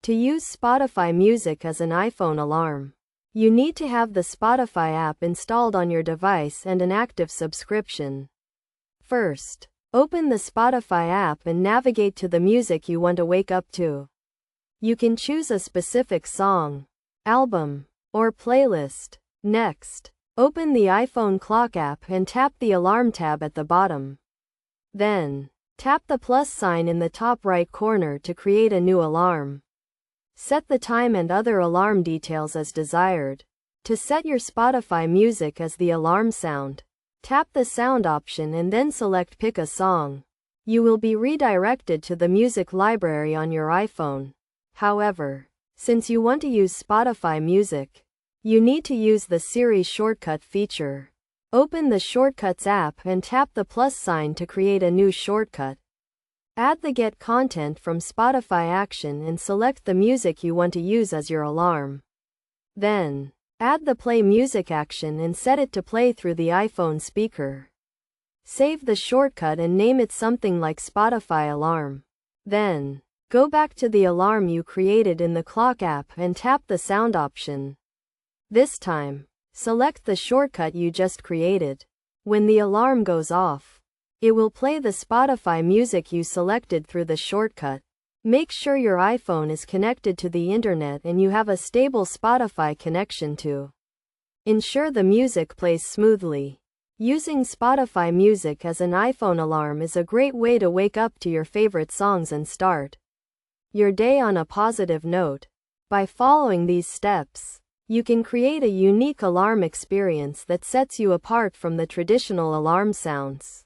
To use Spotify Music as an iPhone alarm, you need to have the Spotify app installed on your device and an active subscription. First, open the Spotify app and navigate to the music you want to wake up to. You can choose a specific song, album, or playlist. Next, open the iPhone clock app and tap the alarm tab at the bottom. Then, tap the plus sign in the top right corner to create a new alarm. Set the time and other alarm details as desired. To set your Spotify music as the alarm sound, tap the sound option and then select Pick a Song. You will be redirected to the music library on your iPhone. However, since you want to use Spotify Music, you need to use the Siri shortcut feature. Open the Shortcuts app and tap the plus sign to create a new shortcut. Add the Get Content from Spotify action and select the music you want to use as your alarm. Then, add the Play Music action and set it to play through the iPhone speaker. Save the shortcut and name it something like Spotify Alarm. Then, go back to the alarm you created in the clock app and tap the sound option. This time, select the shortcut you just created. When the alarm goes off, it will play the Spotify music you selected through the shortcut. Make sure your iPhone is connected to the internet and you have a stable Spotify connection to ensure the music plays smoothly. Using Spotify Music as an iPhone alarm is a great way to wake up to your favorite songs and start your day on a positive note. By following these steps, you can create a unique alarm experience that sets you apart from the traditional alarm sounds.